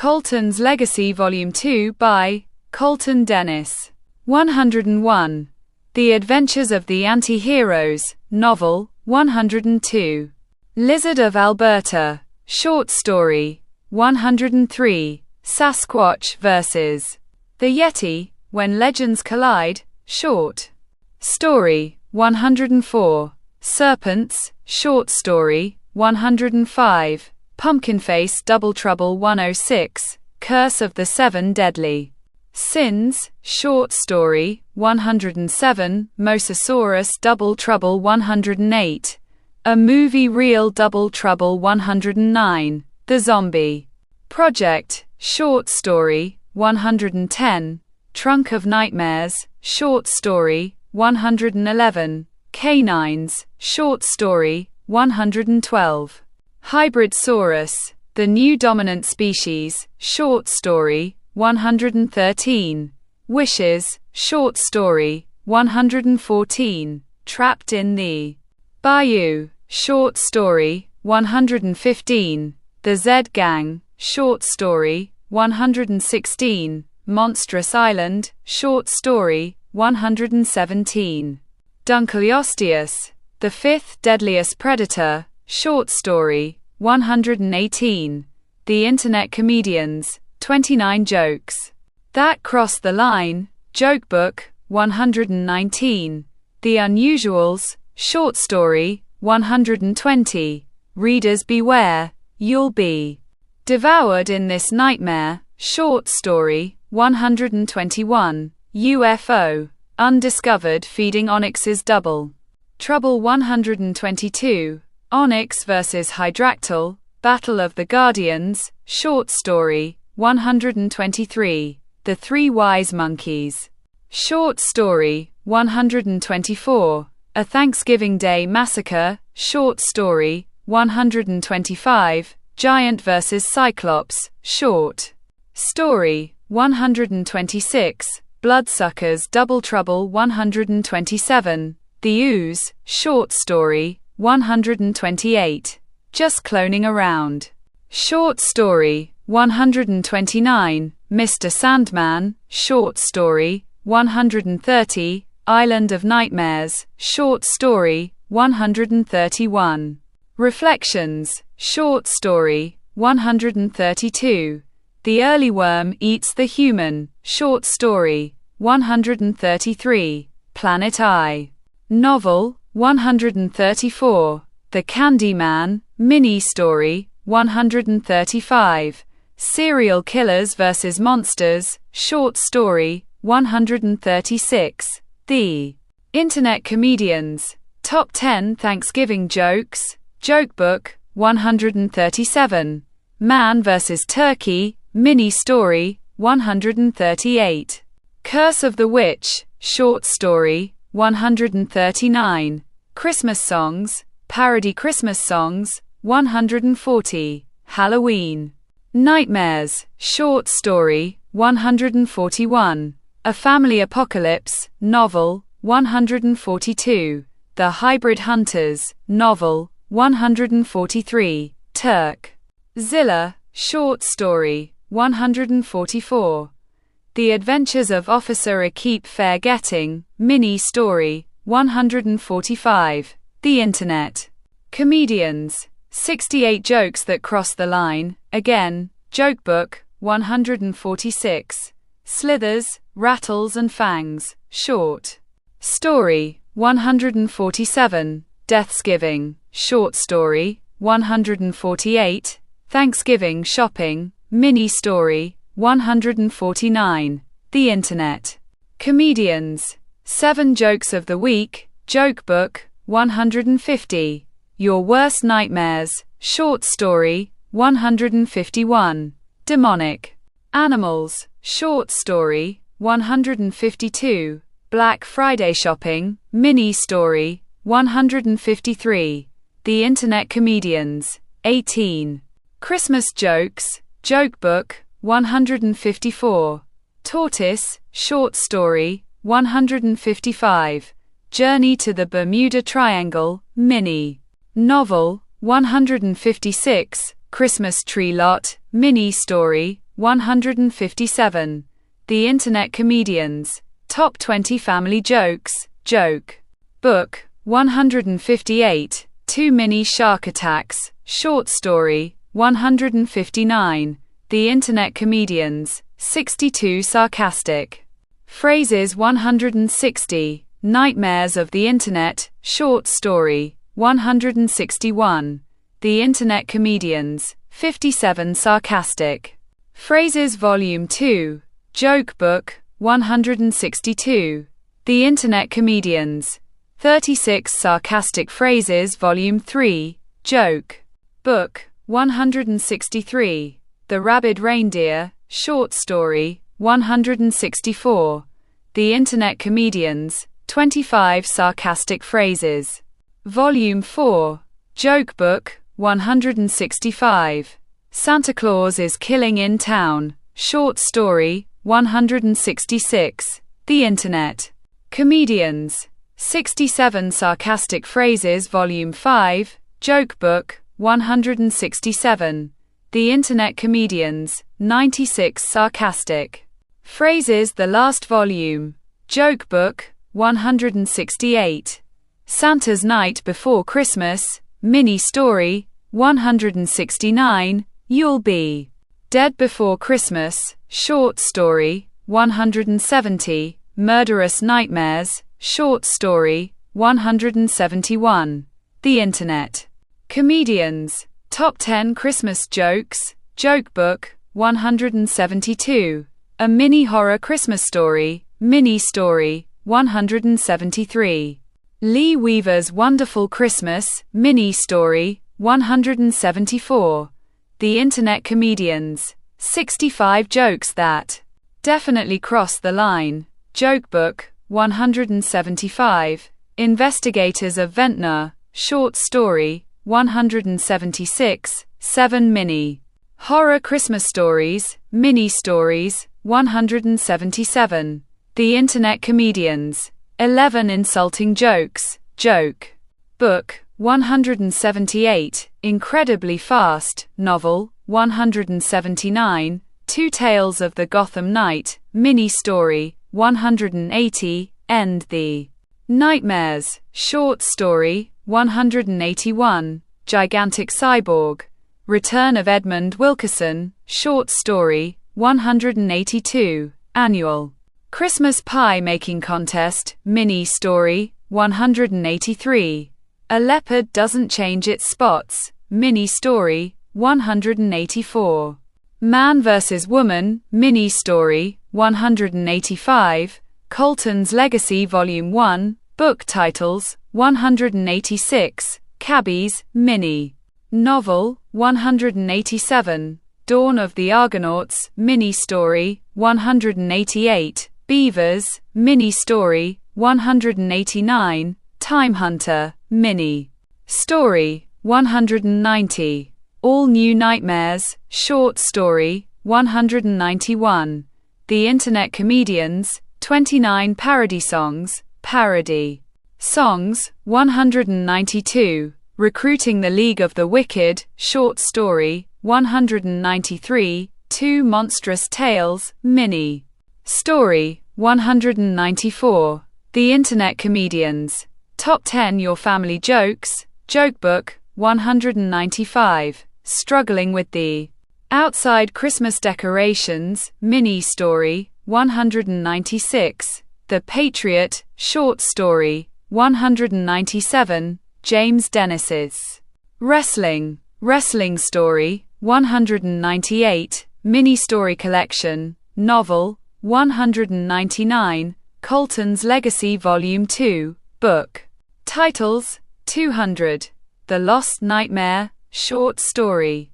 Colton's Legacy Volume 2 by Colton Dennis. 101. The Adventures of the Anti-Heroes, Novel, 102. Lizard of Alberta, Short Story, 103. Sasquatch vs. the Yeti, When Legends Collide, Short Story, 104. Serpents, Short Story, 105. Pumpkinface Double Trouble 106. Curse of the Seven Deadly Sins, Short Story, 107. Mosasaurus Double Trouble 108. A Movie Reel Double Trouble 109. The Zombie Project, Short Story, 110. Trunk of Nightmares, Short Story, 111. Canines, Short Story, 112. Hybridsaurus, The New Dominant Species, Short Story, 113. Wishes, Short Story, 114. Trapped in the Bayou, Short Story, 115. The Z Gang, Short Story, 116. Monstrous Island, Short Story, 117. Dunkleosteus, The Fifth Deadliest Predator, Short Story, 118. The Internet Comedians, 29 Jokes That Cross the Line, Jokebook, 119. The Unusuals, Short Story, 120. Readers beware, you'll be devoured in this nightmare, Short Story, 121. UFO, Undiscovered Feeding Onyx's Double Trouble 122. Onyx vs. Hydractyl, Battle of the Guardians, Short Story, 123. The Three Wise Monkeys, Short Story, 124. A Thanksgiving Day Massacre, Short Story, 125. Giant vs. Cyclops, Short Story, 126. Bloodsuckers Double Trouble 127. The Ooze, Short Story, 128. Just Cloning Around, Short Story, 129. Mr. Sandman, Short Story, 130. Island of Nightmares, Short Story, 131. Reflections, Short Story, 132. The Early Worm Eats the Human, Short Story, 133. Planet I, Novel, 134. The Candyman, Mini Story, 135. Serial Killers vs. Monsters, Short Story, 136. The Internet Comedians, Top 10 Thanksgiving Jokes, Jokebook, 137. Man vs. Turkey, Mini Story, 138. Curse of the Witch, Short Story, 139. Christmas Songs, Parody Christmas Songs, 140. Halloween Nightmares, Short Story, 141. A Family Apocalypse, Novel, 142. The Hybrid Hunters, Novel, 143. Turk Zilla, Short Story, 144. The Adventures of Officer Akeep Fair-Getting, Mini Story, 145. The Internet Comedians, 68 Jokes That Cross the Line, again, Jokebook, 146. Slithers, Rattles and Fangs, Short Story, 147. Deathsgiving, Short Story, 148. Thanksgiving Shopping, Mini Story, 149. The Internet Comedians, 7 Jokes of the Week, Jokebook, 150. Your Worst Nightmares, Short Story, 151. Demonic Animals, Short Story, 152. Black Friday Shopping, Mini Story, 153. The Internet Comedians, 18. Christmas Jokes, Jokebook, 154. Tortoise, Short Story, 155. Journey to the Bermuda Triangle, Mini Novel, 156. Christmas Tree Lot, Mini Story, 157. The Internet Comedians. Top 20 Family Jokes, Joke Book. 158. Too Many Shark Attacks, Short Story. 159. The Internet Comedians. 62 Sarcastic Phrases. 160. Nightmares of the Internet, Short Story. 161. The Internet Comedians. 57 Sarcastic Phrases. Volume 2. Joke Book. 162. The Internet Comedians. 36 Sarcastic Phrases. Volume 3. Joke Book. 163. The Rabid Reindeer, Short Story. 164. The Internet Comedians. 25 Sarcastic Phrases. Volume 4. Joke Book. 165. Santa Claus is Killing in Town, Short Story. 166. The Internet Comedians. 67 Sarcastic Phrases. Volume 5. Joke Book. 167. The Internet Comedians. 96 Sarcastic Phrases. The last volume. Joke Book. 168. Santa's Night Before Christmas, Mini Story. 169. You'll Be Dead Before Christmas, Short Story. 170. Murderous Nightmares, Short Story. 171. The Internet Comedians. Top 10 Christmas Jokes, Joke Book. 172. A Mini Horror Christmas Story, Mini Story. 173. Lee Weaver's Wonderful Christmas, Mini Story. 174. The Internet Comedians. 65 Jokes That Definitely Cross the Line, Joke Book. 175. Investigators of Ventnor, Short Story. 176. 7 Mini Horror Christmas Stories, Mini Stories. 177. The Internet Comedians. 11 Insulting Jokes, Joke Book. 178. Incredibly Fast, Novel. 179. Two Tales of the Gotham Knight, Mini Story. 180. End the Nightmares, Short Story. 181. Gigantic Cyborg. Return of Edmund Wilkerson, Short Story. 182. Annual Christmas Pie Making Contest, Mini Story. 183. A Leopard Doesn't Change Its Spots, Mini Story. 184. Man vs. Woman, Mini Story. 185. Colton's Legacy Volume 1, Book Titles. 186. Cabbies, Mini Novel. 187. Dawn of the Argonauts, Mini Story. 188. Beavers, Mini Story. 189. Time Hunter, Mini Story. 190. All New Nightmares, Short Story. 191. The Internet Comedians. 29 Parody Songs, Parody Songs. 192. Recruiting the League of the Wicked, Short Story. 193. Two Monstrous Tales, Mini Story. 194. The Internet Comedians. Top 10 Your Family Jokes, Joke Book. 195. Struggling with the Outside Christmas Decorations, Mini Story. 196. The Patriot, Short Story. 197. James Dennis's Wrestling Story. 198. Mini Story Collection, Novel. 199. Colton's Legacy Volume 2, Book Titles. 200. The Lost Nightmare, Short Story.